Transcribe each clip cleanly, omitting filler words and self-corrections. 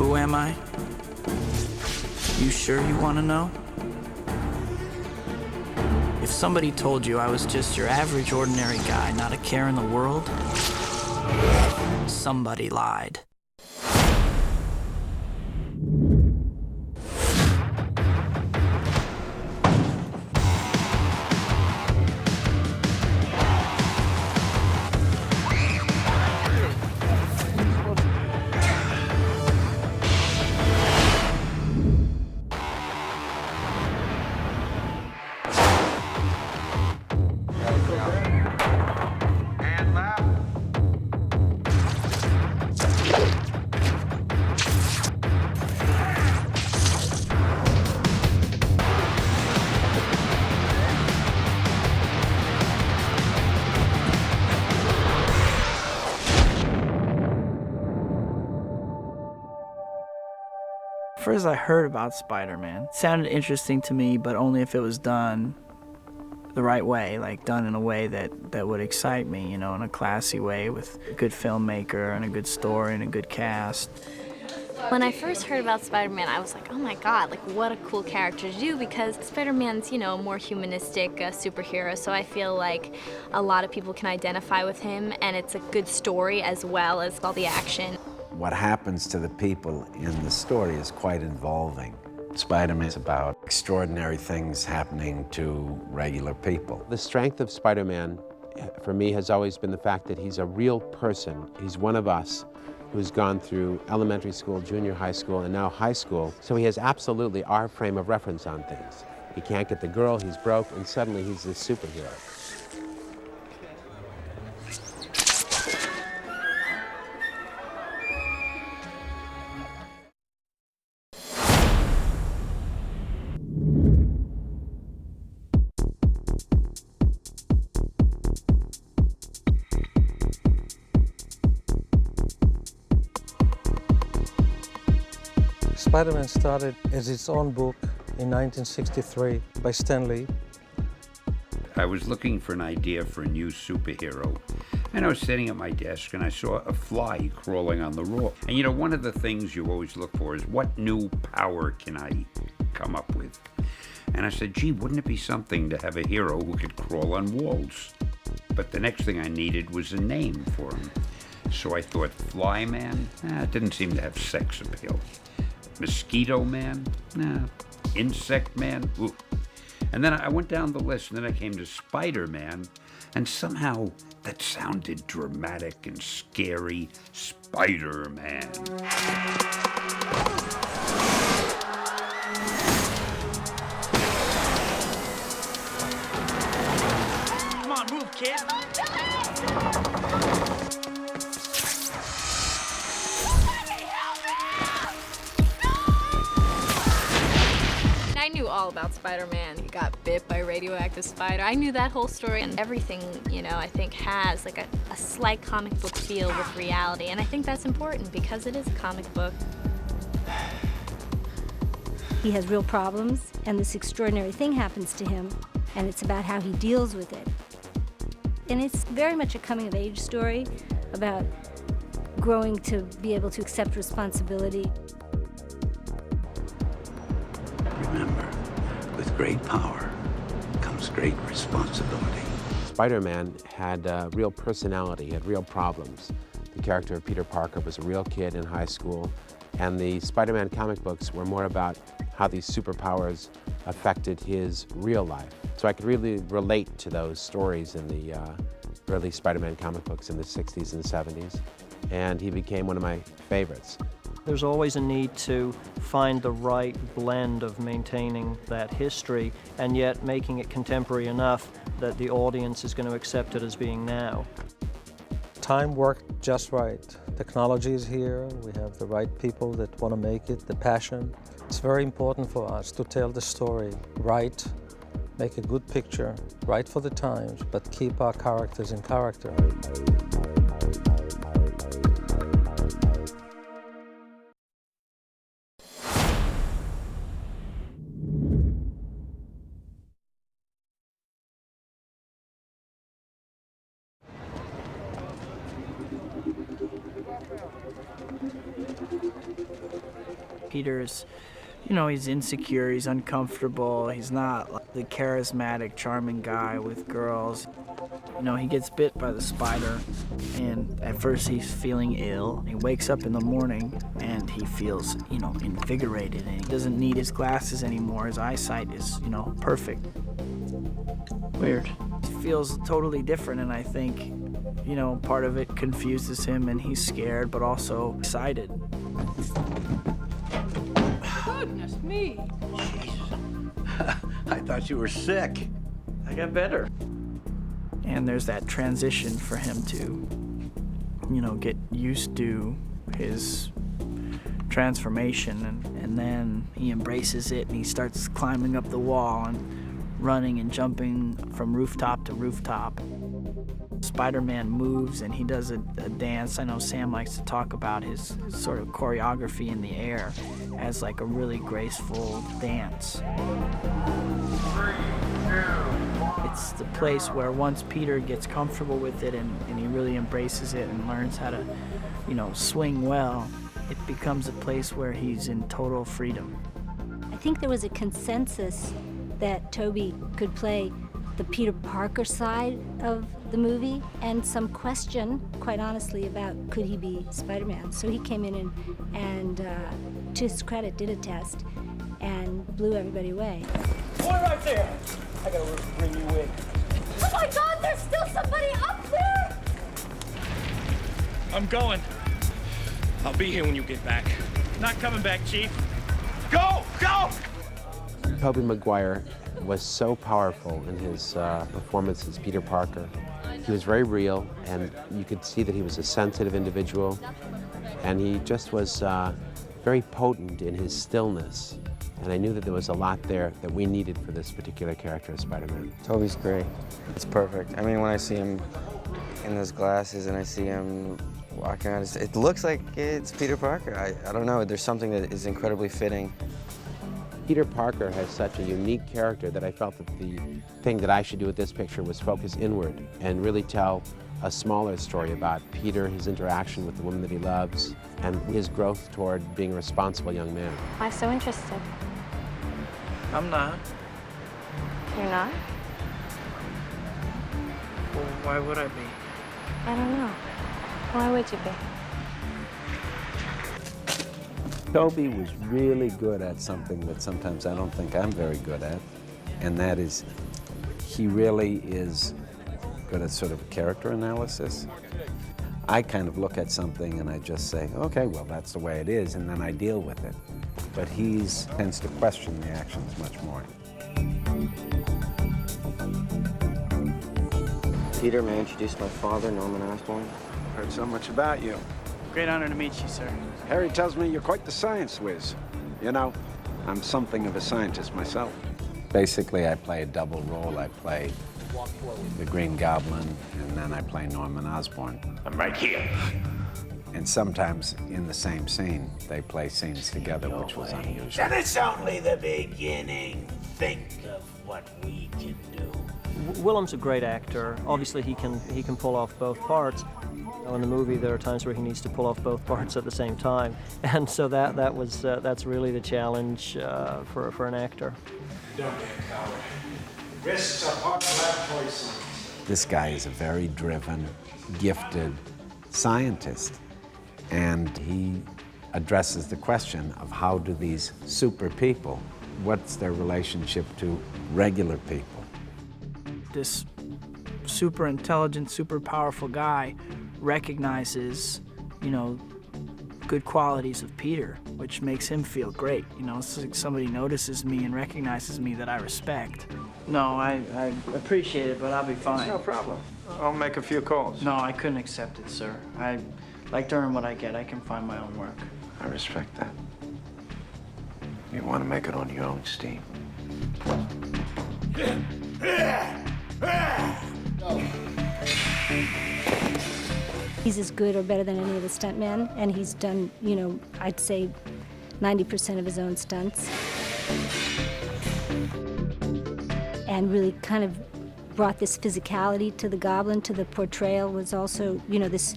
Who am I? You sure you want to know? If somebody told you I was just your average, ordinary guy, not a care in the world, somebody lied. First I heard about Spider-Man. It sounded interesting to me, but only if it was done the right way, like done in a way that would excite me, in a classy way with a good filmmaker and a good story and a good cast. When I first heard about Spider-Man, I was like, oh my God, like what a cool character to do, because Spider-Man's, a more humanistic superhero, so I feel like a lot of people can identify with him, and it's a good story as well as all the action. What happens to the people in the story is quite involving. Spider-Man is about extraordinary things happening to regular people. The strength of Spider-Man, for me, has always been the fact that he's a real person. He's one of us who's gone through elementary school, junior high school, and now high school. So he has absolutely our frame of reference on things. He can't get the girl, he's broke, and suddenly he's this superhero. Spider-Man started as its own book in 1963 by Stan Lee. I was looking for an idea for a new superhero, and I was sitting at my desk and I saw a fly crawling on the wall. And one of the things you always look for is what new power can I come up with? And I said, gee, wouldn't it be something to have a hero who could crawl on walls? But the next thing I needed was a name for him. So I thought Fly Man? It didn't seem to have sex appeal. Mosquito Man? Nah. Insect Man? Ooh. And then I went down the list, and then I came to Spider-Man, and somehow that sounded dramatic and scary. Spider-Man. Come on, move, kid. I knew all about Spider-Man. He got bit by a radioactive spider. I knew that whole story, and everything, I think has like a slight comic book feel with reality, and I think that's important because it is a comic book. He has real problems, and this extraordinary thing happens to him, and it's about how he deals with it. And it's very much a coming-of-age story about growing to be able to accept responsibility. Remember, with great power comes great responsibility. Spider-Man had real personality, had real problems. The character of Peter Parker was a real kid in high school, and the Spider-Man comic books were more about how these superpowers affected his real life. So I could really relate to those stories in the early Spider-Man comic books in the 60s and 70s, and he became one of my favorites. There's always a need to find the right blend of maintaining that history and yet making it contemporary enough that the audience is going to accept it as being now. Time worked just right. Technology is here. We have the right people that want to make it, the passion. It's very important for us to tell the story right, make a good picture, right for the times, but keep our characters in character. Peter's, you know, he's insecure, he's uncomfortable, he's not like the charismatic, charming guy with girls. You know, he gets bit by the spider, and at first he's feeling ill. He wakes up in the morning, and he feels, you know, invigorated, and he doesn't need his glasses anymore. His eyesight is, you know, perfect. Weird. He feels totally different, and I think, you know, part of it confuses him, and he's scared, but also excited. Goodness me. I thought you were sick. I got better. And there's that transition for him to, you know, get used to his transformation, and then he embraces it, and he starts climbing up the wall and running and jumping from rooftop to rooftop. Spider-Man moves, and he does a dance. I know Sam likes to talk about his sort of choreography in the air as like a really graceful dance. It's the place where once Peter gets comfortable with it and he really embraces it and learns how to, you know, swing well, it becomes a place where he's in total freedom. I think there was a consensus that Tobey could play the Peter Parker side of the movie, and some question, quite honestly, about could he be Spider-Man. So he came in and to his credit, did a test and blew everybody away. Boy, right there. I gotta bring you in. Oh my God, there's still somebody up there! I'm going. I'll be here when you get back. Not coming back, Chief. Go! Go! Tobey Maguire was so powerful in his performance as Peter Parker. He was very real, and you could see that he was a sensitive individual, and he just was very potent in his stillness. And I knew that there was a lot there that we needed for this particular character of Spider-Man. Tobey's great. It's perfect. I mean, when I see him in those glasses and I see him walking around, it looks like it's Peter Parker. I don't know, there's something that is incredibly fitting. Peter Parker has such a unique character that I felt that the thing that I should do with this picture was focus inward and really tell a smaller story about Peter, his interaction with the woman that he loves, and his growth toward being a responsible young man. I'm so interested. I'm not. You're not? Well, why would I be? I don't know. Why would you be? Tobey was really good at something that sometimes I don't think I'm very good at, and that is he really is good at sort of character analysis. I kind of look at something and I just say, okay, well, that's the way it is, and then I deal with it. But he tends to question the actions much more. Peter, may I introduce my father, Norman Osborn? Heard so much about you. Great honor to meet you, sir. Harry tells me you're quite the science whiz. You know, I'm something of a scientist myself. Basically, I play a double role. I play the Green Goblin, and then I play Norman Osborn. I'm right here. And sometimes in the same scene, they play scenes together, which was unusual. And it's only the beginning. Think of what we can do. Willem's a great actor. Obviously, he can pull off both parts. In the movie, there are times where he needs to pull off both parts at the same time, and so that's really the challenge for an actor. Don't be a coward. Risks are part of laboratory science. This guy is a very driven, gifted scientist, and he addresses the question of how do these super people, what's their relationship to regular people? This super intelligent, super powerful guy recognizes, you know, good qualities of Peter, which makes him feel great. You know, it's like somebody notices me and recognizes me that I respect. No, I appreciate it, but I'll be fine. No problem. I'll make a few calls. No, I couldn't accept it, sir. I like to earn what I get. I can find my own work. I respect that. You want to make it on your own steam. He's as good or better than any of the stuntmen, and he's done, you know, I'd say 90% of his own stunts. And really kind of brought this physicality to the Goblin, to the portrayal, was also, you know, this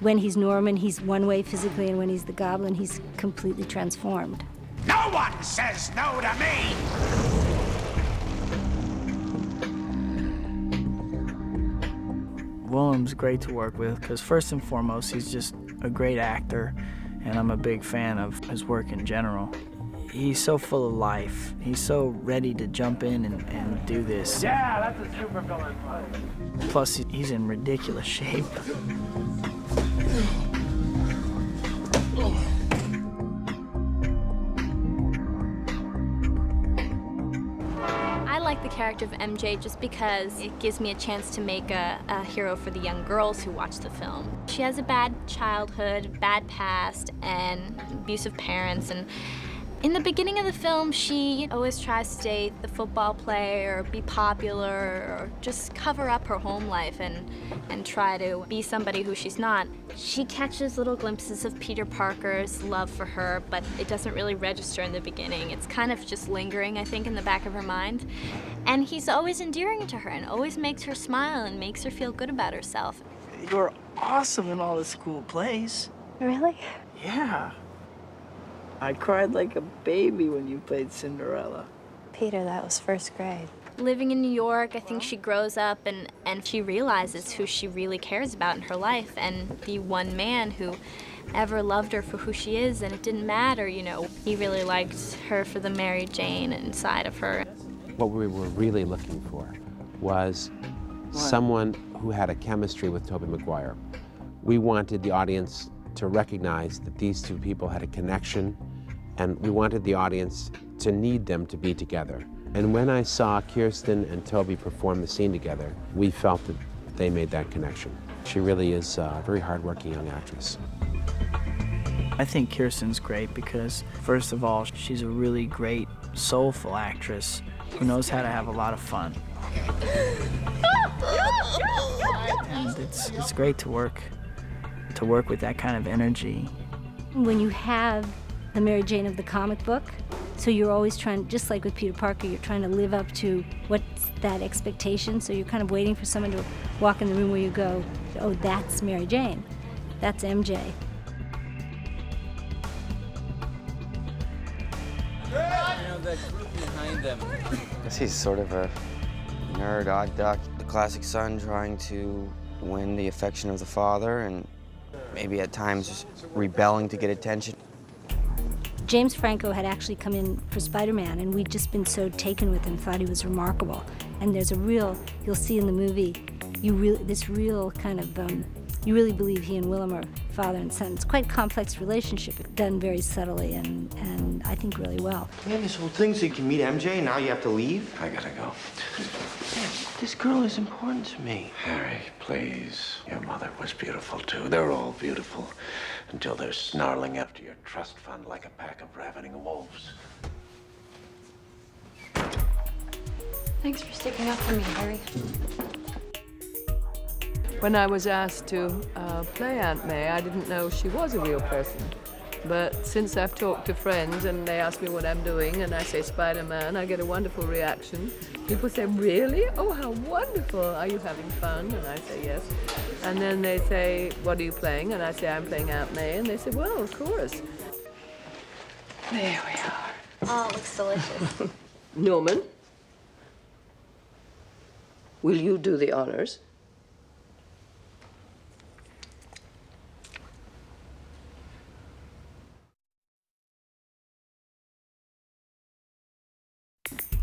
When he's Norman, he's one way physically, and when he's the Goblin, he's completely transformed. No one says no to me! Willem's great to work with because first and foremost, he's just a great actor, and I'm a big fan of his work in general. He's so full of life. He's so ready to jump in and do this. Yeah, that's a super villain. Plus, he's in ridiculous shape. I like the character of MJ just because it gives me a chance to make a hero for the young girls who watch the film. She has a bad childhood, bad past, and abusive parents, and in the beginning of the film, she always tries to date the football player or be popular or just cover up her home life and try to be somebody who she's not. She catches little glimpses of Peter Parker's love for her, but it doesn't really register in the beginning. It's kind of just lingering, I think, in the back of her mind. And he's always endearing to her and always makes her smile and makes her feel good about herself. You're awesome in all the school plays. Really? Yeah. I cried like a baby when you played Cinderella. Peter, that was first grade. Living in New York, I think she grows up and she realizes who she really cares about in her life and the one man who ever loved her for who she is, and it didn't matter, you know. He really liked her for the Mary Jane inside of her. What we were really looking for was someone who had a chemistry with Tobey Maguire. We wanted the audience to recognize that these two people had a connection, and we wanted the audience to need them to be together. And when I saw Kirsten and Tobey perform the scene together, we felt that they made that connection. She really is a very hardworking young actress. I think Kirsten's great because, first of all, she's a really great, soulful actress who knows how to have a lot of fun. And it's great to work with that kind of energy. When you have the Mary Jane of the comic book, so you're always trying, just like with Peter Parker, you're trying to live up to what's that expectation, so you're kind of waiting for someone to walk in the room where you go, oh, that's Mary Jane, that's MJ. That group behind them. I guess he's sort of a nerd, odd duck, the classic son trying to win the affection of the father and maybe at times just rebelling to get attention. James Franco had actually come in for Spider-Man, and we'd just been so taken with him, thought he was remarkable. And there's a real, you'll see in the movie, you really believe he and Willem are father and son. It's quite a complex relationship, done very subtly and I think really well. Man, this whole thing so you can meet MJ, and now you have to leave? I gotta go. Man, this girl is important to me. Harry, please. Your mother was beautiful, too. They're all beautiful. Until they're snarling after your trust fund like a pack of ravening wolves. Thanks for sticking up for me, Harry. When I was asked to play Aunt May, I didn't know she was a real person. But since I've talked to friends and they ask me what I'm doing and I say Spider-Man, I get a wonderful reaction. People say, really? Oh, how wonderful. Are you having fun? And I say, yes. And then they say, what are you playing? And I say, I'm playing Aunt May. And they say, well, of course. There we are. Oh, it looks delicious. Norman, will you do the honors?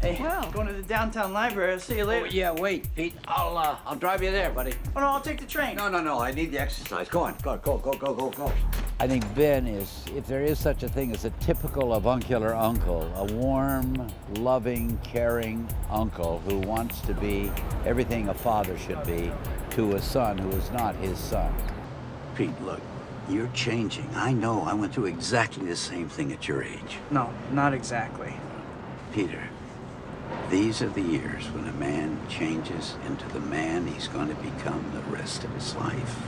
Hey, going to the downtown library. I'll see you later. Oh, yeah, wait, Pete. I'll drive you there, buddy. Oh, no, I'll take the train. No. I need the exercise. Go on. Go. I think Ben is, if there is such a thing as a typical avuncular uncle, a warm, loving, caring uncle who wants to be everything a father should be to a son who is not his son. Pete, look, you're changing. I know. I went through exactly the same thing at your age. No, not exactly. Peter, these are the years when a man changes into the man he's going to become the rest of his life.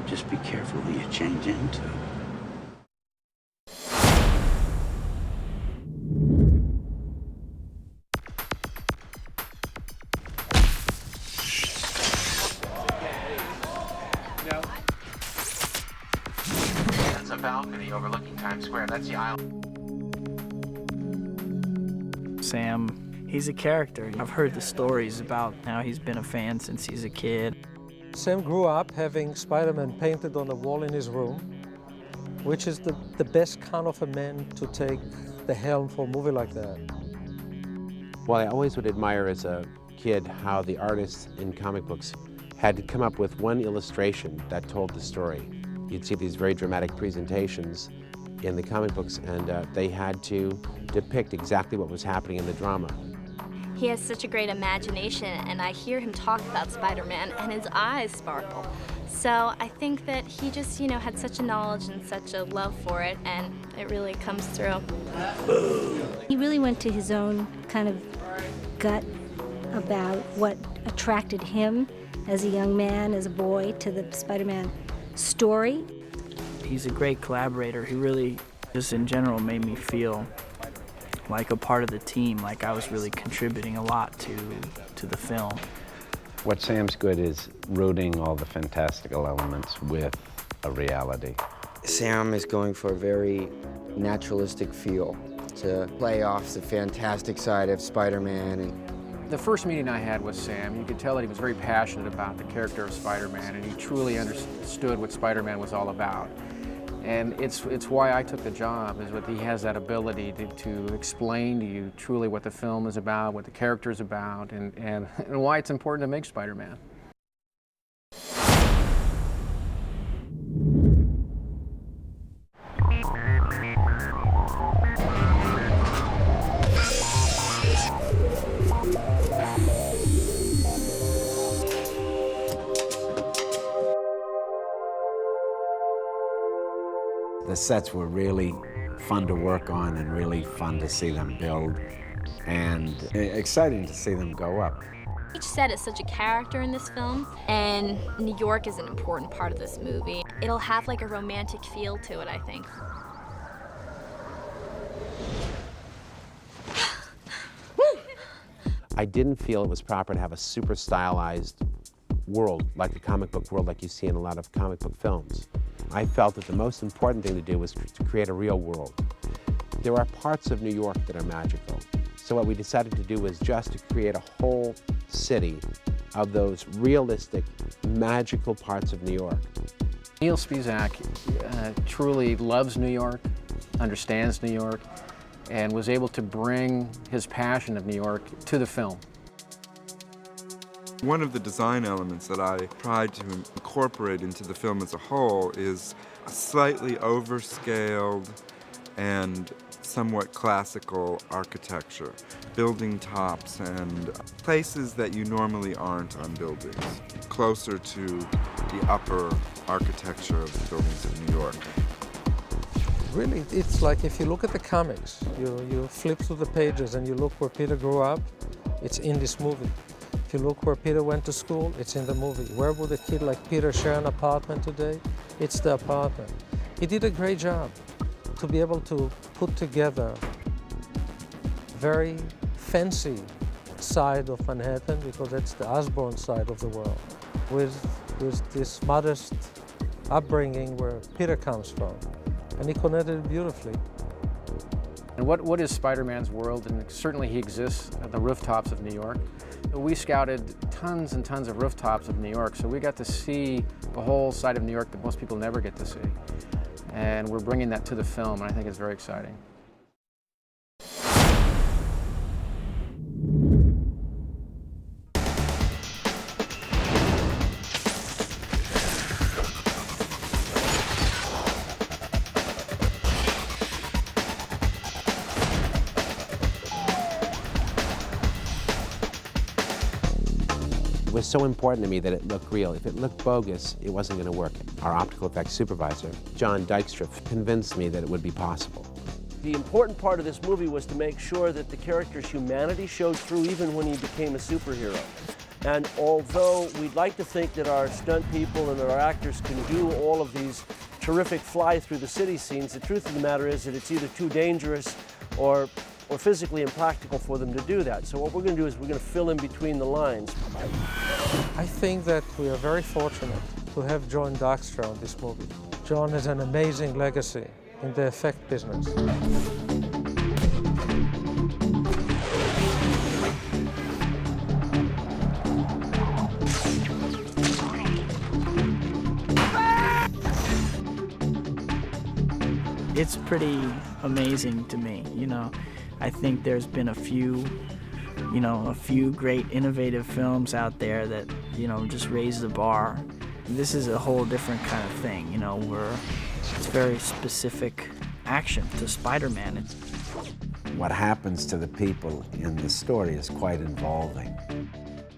Just be careful who you change into. a balcony overlooking Times Square. That's the aisle. Sam, he's a character. I've heard the stories about how he's been a fan since he's a kid. Sam grew up having Spider-Man painted on the wall in his room, which is the best kind of a man to take the helm for a movie like that. Well, I always would admire as a kid how the artists in comic books had to come up with one illustration that told the story. You'd see these very dramatic presentations in the comic books, and they had to depict exactly what was happening in the drama. He has such a great imagination, and I hear him talk about Spider-Man, and his eyes sparkle. So I think that he just, had such a knowledge and such a love for it, and it really comes through. He really went to his own kind of gut about what attracted him as a young man, as a boy, to the Spider-Man story. He's a great collaborator. He really, just in general, made me feel like a part of the team, like I was really contributing a lot to the film. What Sam's good is rooting all the fantastical elements with a reality. Sam is going for a very naturalistic feel to play off the fantastic side of Spider-Man. The first meeting I had with Sam, you could tell that he was very passionate about the character of Spider-Man, and he truly understood what Spider-Man was all about. And it's why I took the job, is that he has that ability to explain to you truly what the film is about, what the character is about, and why it's important to make Spider-Man. The sets were really fun to work on and really fun to see them build, and exciting to see them go up. Each set is such a character in this film, and New York is an important part of this movie. It'll have like a romantic feel to it, I think. I didn't feel it was proper to have a super stylized world, like a comic book world like you see in a lot of comic book films. I felt that the most important thing to do was to create a real world. There are parts of New York that are magical. So what we decided to do was just to create a whole city of those realistic, magical parts of New York. Neil Spisak truly loves New York, understands New York, and was able to bring his passion of New York to the film. One of the design elements that I tried to incorporate into the film as a whole is a slightly overscaled and somewhat classical architecture, building tops and places that you normally aren't on buildings, closer to the upper architecture of the buildings of New York. Really, it's like if you look at the comics, you flip through the pages and you look where Peter grew up, it's in this movie. If you look where Peter went to school, it's in the movie. Where would a kid like Peter share an apartment today? It's the apartment. He did a great job to be able to put together very fancy side of Manhattan, because that's the Osborn side of the world, with this modest upbringing where Peter comes from. And he connected it beautifully. And what is Spider-Man's world? And certainly he exists at the rooftops of New York. We scouted tons and tons of rooftops of New York, so we got to see the whole side of New York that most people never get to see. And we're bringing that to the film, and I think it's very exciting. It was so important to me that it looked real. If it looked bogus, it wasn't going to work. Our optical effects supervisor, John Dykstra, convinced me that it would be possible. The important part of this movie was to make sure that the character's humanity showed through even when he became a superhero. And although we'd like to think that our stunt people and our actors can do all of these terrific fly through the city scenes, the truth of the matter is that it's either too dangerous or physically impractical for them to do that. So what we're going to do is we're going to fill in between the lines. I think that we are very fortunate to have John Dykstra on this movie. John has an amazing legacy in the effect business. It's pretty amazing to me, you know. I think there's been a few great innovative films out there that, you know, just raise the bar. This is a whole different kind of thing, you know, where it's very specific action to Spider-Man. What happens to the people in the story is quite involving.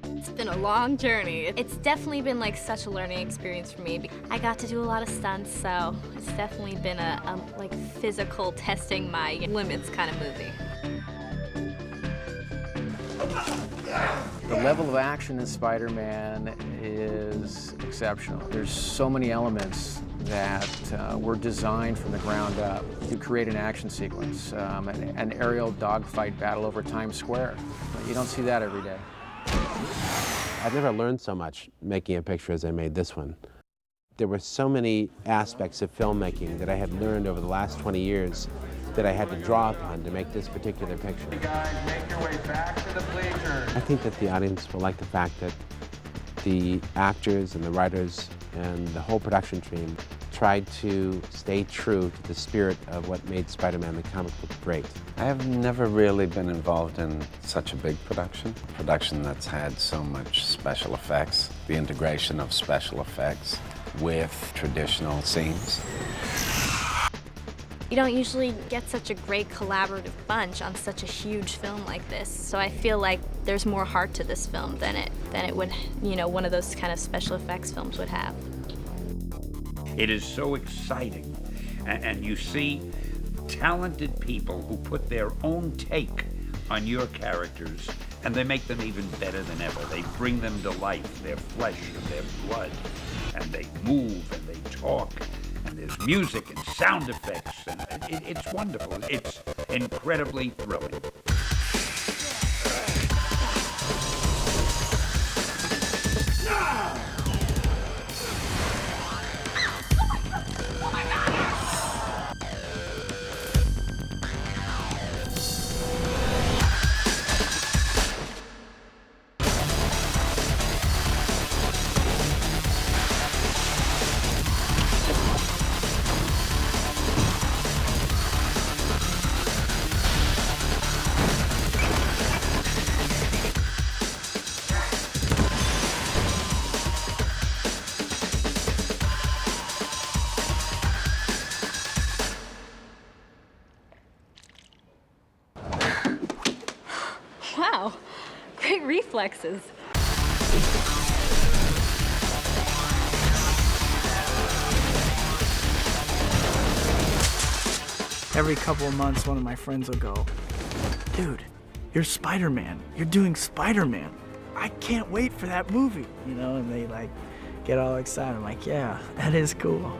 It's been a long journey. It's definitely been like such a learning experience for me. I got to do a lot of stunts, so it's definitely been a like physical testing my limits kind of movie. The level of action in Spider-Man is exceptional. There's so many elements that were designed from the ground up to create an action sequence, an aerial dogfight battle over Times Square. You don't see that every day. I've never learned so much making a picture as I made this one. There were so many aspects of filmmaking that I had learned over the last 20 years that I had to draw upon to make this particular picture. You guys make your way back to the bleachers. I think that the audience will like the fact that the actors and the writers and the whole production team tried to stay true to the spirit of what made Spider-Man the comic book great. I have never really been involved in such a big production that's had so much special effects, the integration of special effects with traditional scenes. You don't usually get such a great collaborative bunch on such a huge film like this, so I feel like there's more heart to this film than it would, you know, one of those kind of special effects films would have. It is so exciting, and you see talented people who put their own take on your characters, and they make them even better than ever. They bring them to life, their flesh and their blood, and they move and they talk, and there's music and sound effects, and it's wonderful. It's incredibly thrilling. Wow, great reflexes. Every couple of months, one of my friends will go, "Dude, you're Spider-Man. You're doing Spider-Man. I can't wait for that movie." You know, and they like get all excited. I'm like, yeah, that is cool.